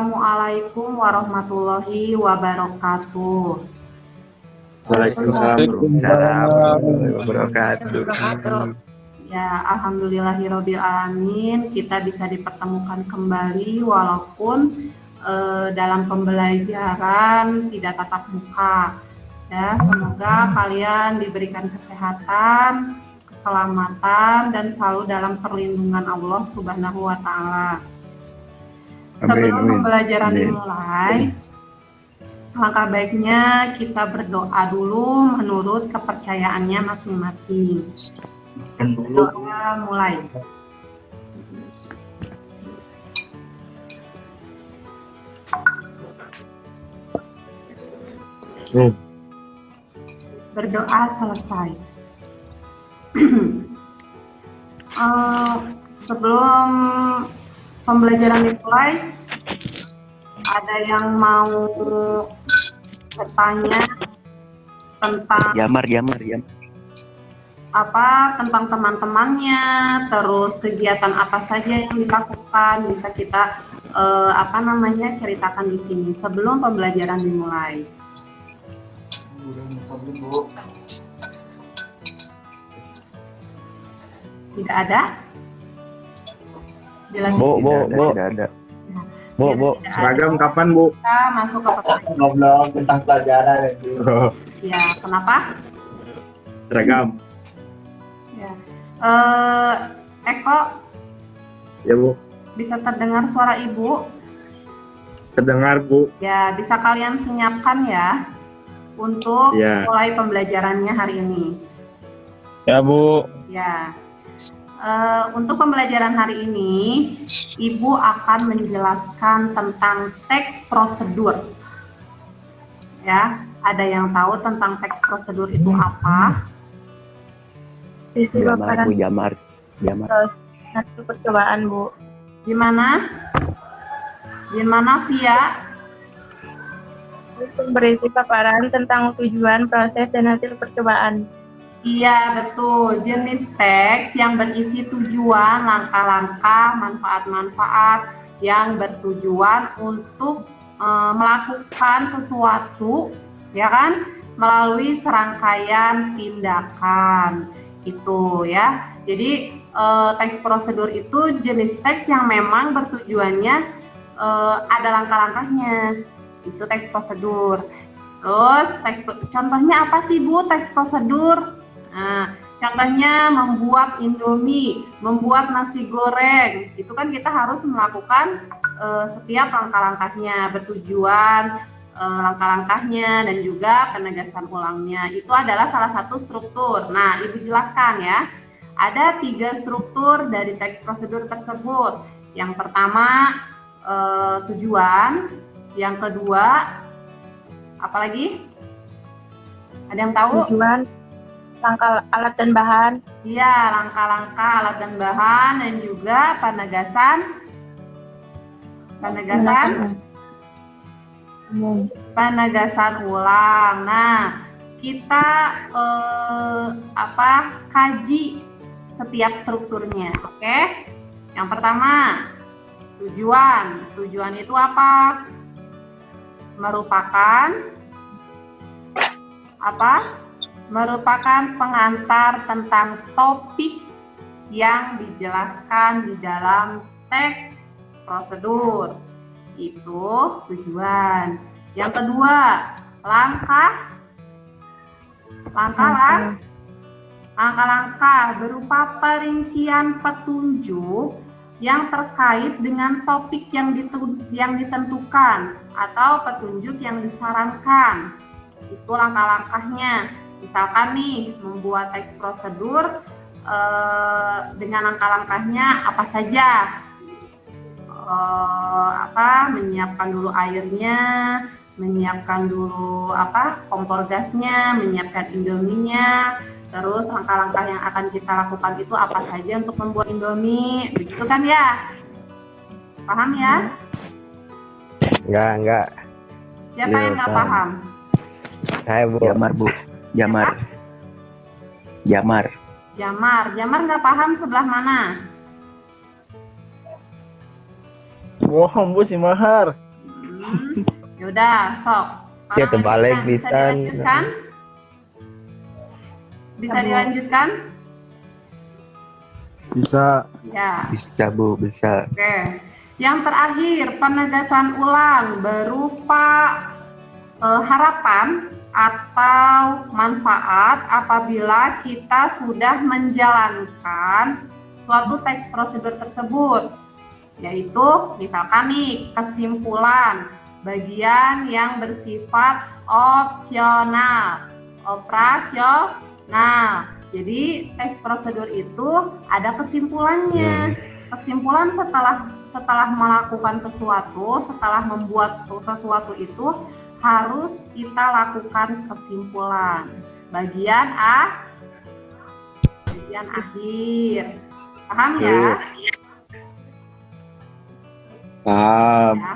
Assalamualaikum warahmatullahi wabarakatuh. Waalaikumsalam warahmatullahi wabarakatuh. Ya, alhamdulillahirabbil alamin, kita bisa dipertemukan kembali walaupun dalam pembelajaran tidak tatap muka. Ya, semoga kalian diberikan kesehatan, keselamatan, dan selalu dalam perlindungan Allah Subhanahu wa Ta'ala. Sebelum pembelajaran dimulai, langkah baiknya kita berdoa dulu menurut kepercayaannya masing-masing. Doa mulai. Berdoa selesai. Sebelum pembelajaran dimulai, ada yang mau bertanya tentang tentang teman-temannya, terus kegiatan apa saja yang dilakukan, bisa kita ceritakan di sini sebelum pembelajaran dimulai. Tidak ada? Tidak ada. Bu. Seragam kapan, Bu? Kita masuk ke pertanyaan. Ngobrol tentang pelajaran itu. Ya, kenapa? Seragam. Ya. Eko. Ya, Bu. Bisa terdengar suara Ibu? Terdengar, Bu. Ya, bisa kalian senyapkan ya untuk mulai pembelajarannya hari ini. Ya, Bu. Ya. Untuk pembelajaran hari ini, Ibu akan menjelaskan tentang teks prosedur. Ya, ada yang tahu tentang teks prosedur itu apa? Jamar. Satu percobaan, Bu. Gimana, Via? Berisi paparan tentang tujuan, proses, dan hasil percobaan. Iya, betul. Jenis teks yang berisi tujuan, langkah-langkah, manfaat-manfaat yang bertujuan untuk melakukan sesuatu, ya kan? Melalui serangkaian tindakan. Itu ya. Jadi teks prosedur itu jenis teks yang memang bertujuannya ada langkah-langkahnya. Itu teks prosedur. Terus contohnya apa sih, Bu, teks prosedur? Nah, contohnya membuat Indomie, membuat nasi goreng, itu kan kita harus melakukan setiap langkah-langkahnya, bertujuan langkah-langkahnya dan juga penegasan ulangnya. Itu adalah salah satu struktur. Nah, Ibu jelaskan ya. Ada 3 struktur dari teks prosedur tersebut. Yang pertama tujuan, yang kedua apa lagi? Ada yang tahu? Tujuan, langkah alat dan bahan. Iya, langkah-langkah alat dan bahan, dan juga penegasan ulang. Nah, kita kaji setiap strukturnya, oke? Yang pertama, tujuan. Tujuan itu apa? Merupakan pengantar tentang topik yang dijelaskan di dalam teks prosedur. Itu tujuan. Yang kedua, langkah-langkah berupa perincian petunjuk yang terkait dengan topik yang ditentukan atau petunjuk yang disarankan. Itu langkah-langkahnya. Misalkan nih, membuat teks prosedur dengan langkah-langkahnya apa saja? Menyiapkan dulu airnya, menyiapkan dulu kompor gasnya, menyiapkan Indominya. Terus langkah-langkah yang akan kita lakukan itu apa saja untuk membuat Indomie, begitu kan ya? Paham ya? Enggak. Siapa yang nggak paham? Saya, Bu. Jamar nggak paham sebelah mana? Bohong, Bu, si Mahar. Yaudah, sok. Ya terbalik Bisa bisa. dilanjutkan? Bisa dilanjutkan? Bisa. Ya. Bisa Bu, bisa. Oke. Yang terakhir, penegasan ulang berupa harapan atau manfaat apabila kita sudah menjalankan suatu teks prosedur tersebut. Yaitu, misalkan nih, kesimpulan bagian yang bersifat opsional, operasional. Jadi, teks prosedur itu ada kesimpulannya. Kesimpulan setelah melakukan sesuatu, setelah membuat sesuatu itu harus kita lakukan kesimpulan. Bagian akhir. Paham ya? Paham. Ya.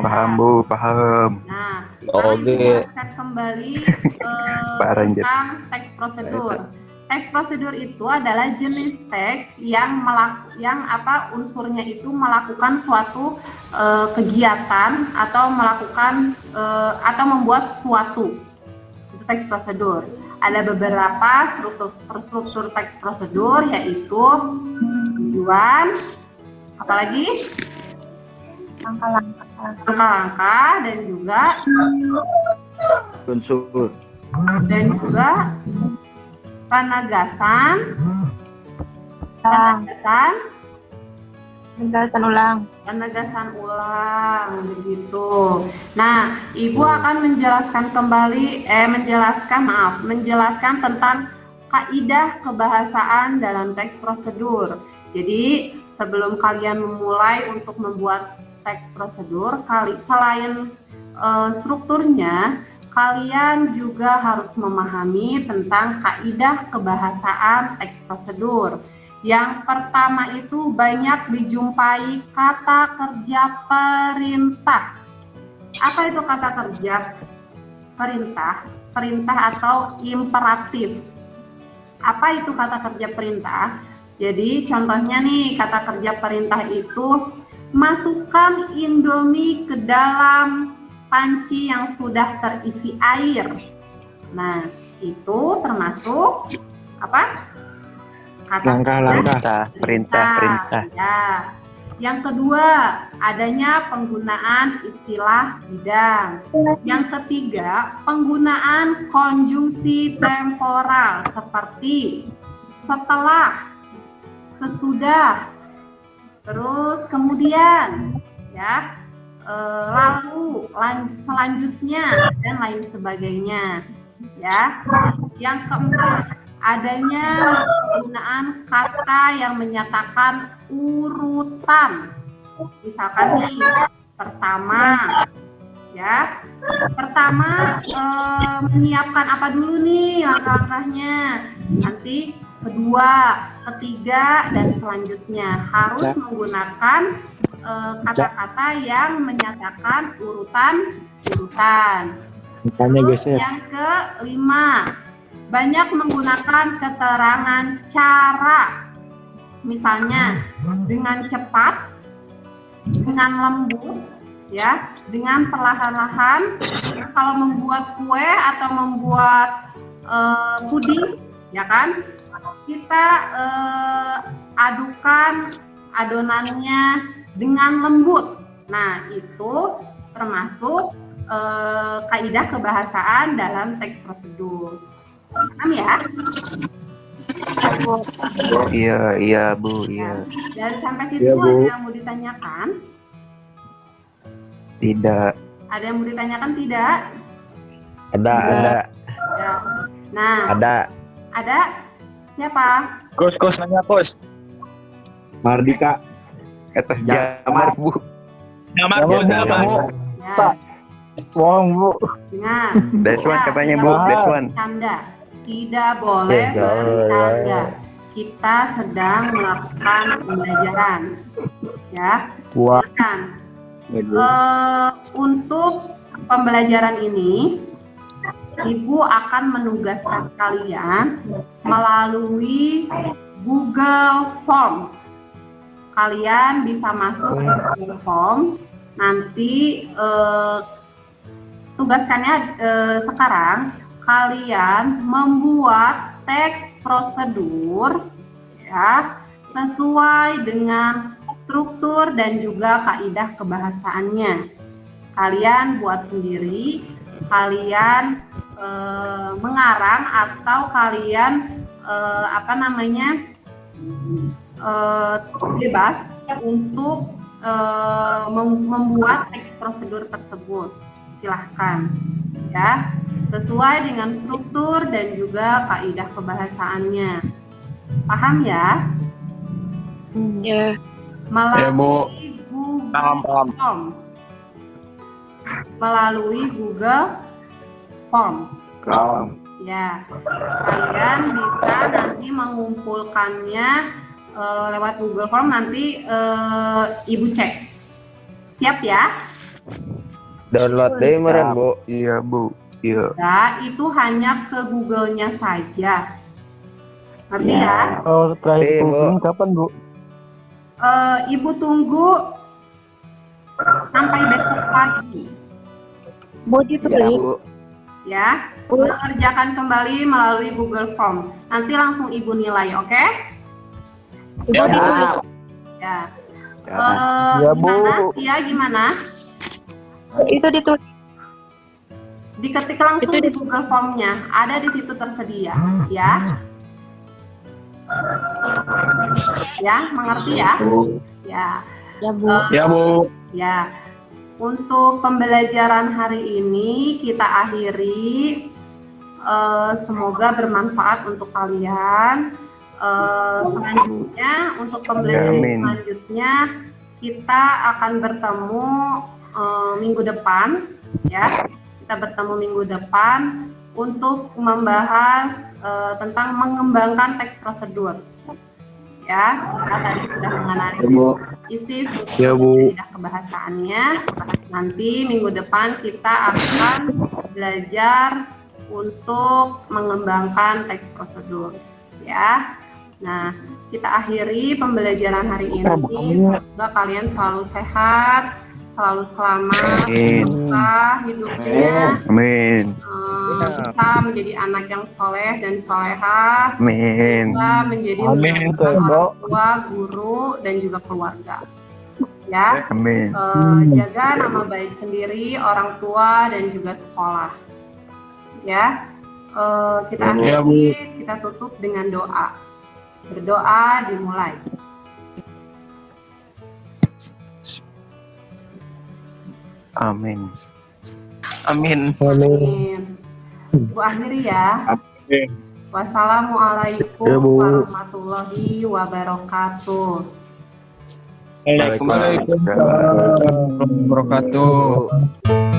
Paham Bu, paham. Nah, Oke. kita kembali Ranjit. tentang teks prosedur. Teks prosedur itu adalah jenis teks yang unsurnya itu melakukan suatu kegiatan atau melakukan atau membuat suatu. Itu teks prosedur. Ada beberapa struktur teks prosedur, yaitu tujuan, apalagi langkah-langkah dan juga Unsur. penegasan ulang begitu. Nah, Ibu akan menjelaskan tentang kaidah kebahasaan dalam teks prosedur. Jadi, sebelum kalian memulai untuk membuat teks prosedur, selain strukturnya, kalian juga harus memahami tentang kaidah kebahasaan teks prosedur. Yang pertama itu banyak dijumpai kata kerja perintah. Apa itu kata kerja perintah? Perintah atau imperatif. Apa itu kata kerja perintah? Jadi contohnya nih, kata kerja perintah itu masukkan Indomie ke dalam panci yang sudah terisi air. Nah, itu termasuk apa? Langkah-langkah. Perintah. Ya. Yang kedua, adanya penggunaan istilah bidang. Yang ketiga, penggunaan konjungsi temporal seperti setelah, sesudah, terus kemudian, ya. Lalu, selanjutnya, dan lain sebagainya, ya. Yang keempat, adanya penggunaan kata yang menyatakan urutan. Misalkan nih, pertama, ya. Pertama, menyiapkan apa dulu nih langkah-langkahnya. Nanti kedua, ketiga, dan selanjutnya harus menggunakan kata-kata yang menyatakan urutan. Terus yang kelima, banyak menggunakan keterangan cara, misalnya dengan cepat, dengan lembut, ya, dengan perlahan-lahan. Kalau membuat kue atau membuat puding, ya kan, kita adukan adonannya dengan lembut. Nah, itu termasuk kaidah kebahasaan dalam teks prosedur. Paham ya? Iya Bu, iya. Dan sampai situ ada yang mau ditanyakan? Tidak. Ada yang mau ditanyakan tidak? Ada. Ya. Nah, ada? Siapa? Kos nanya kos. Mardika. Atas Jamar Bu. Jamar Bu. Ya. Bu. Dengar. Deswan katanya Bu, Deswan. Canda. Tidak boleh bercanda. Kita sedang melakukan pembelajaran. Ya. Silakan. Untuk pembelajaran ini, Ibu akan menugaskan kalian melalui Google Form. Kalian bisa masuk ke Google Form, Nanti tugaskannya sekarang kalian membuat teks prosedur ya sesuai dengan struktur dan juga kaidah kebahasaannya. Kalian buat sendiri, kalian mengarang atau kalian bebas untuk membuat teks prosedur tersebut. Silahkan ya, sesuai dengan struktur dan juga kaidah kebahasaannya. Paham ya? Ya. Melalui Google Form. Melalui Google Form. Ya, kalian bisa nanti mengumpulkannya lewat Google Form, nanti Ibu cek. Siap ya? Download deh meren, Bu. Iya, Bu. Iya. Ya, itu hanya ke Google-nya saja. Ngerti ya? Oh, terakhir Bu. ini kapan, Bu? Ibu tunggu sampai besok pagi. Bu ditulis. Ya, mengerjakan kembali melalui Google Form. Nanti langsung Ibu nilai, oke? Bu ditulis. Ya. Ya, Bu. Gimana? Iya, gimana? Itu ditulis. Diketik langsung Itu di Google Form-nya, ada di situ tersedia, ya. Ya, mengerti ya? Ya. Ya, Bu. Ya, Bu. Ya. Untuk pembelajaran hari ini kita akhiri. Semoga bermanfaat untuk kalian. Selanjutnya untuk pembelajaran selanjutnya kita akan bertemu minggu depan, ya. Kita bertemu minggu depan untuk membahas tentang mengembangkan teks prosedur. Ya, kita tadi sudah mengenali isi struktur dan kebahasaannya. Nanti minggu depan kita akan belajar untuk mengembangkan teks prosedur. Ya, nah kita akhiri pembelajaran hari ini. Semoga kalian selalu sehat, selalu selamat, susah hidupnya. Amin. Bisa menjadi anak yang soleh dan solehah. Amin. Bisa menjadi orang tua, guru, dan juga keluarga. Ya. Amin. Jaga nama baik sendiri, orang tua, dan juga sekolah. Ya. Kita akhiri, kita tutup dengan doa. Berdoa dimulai. Amin. Amin. Bu akhiri ya. Wassalamualaikum warahmatullahi wabarakatuh. Waalaikumsalam warahmatullahi wabarakatuh.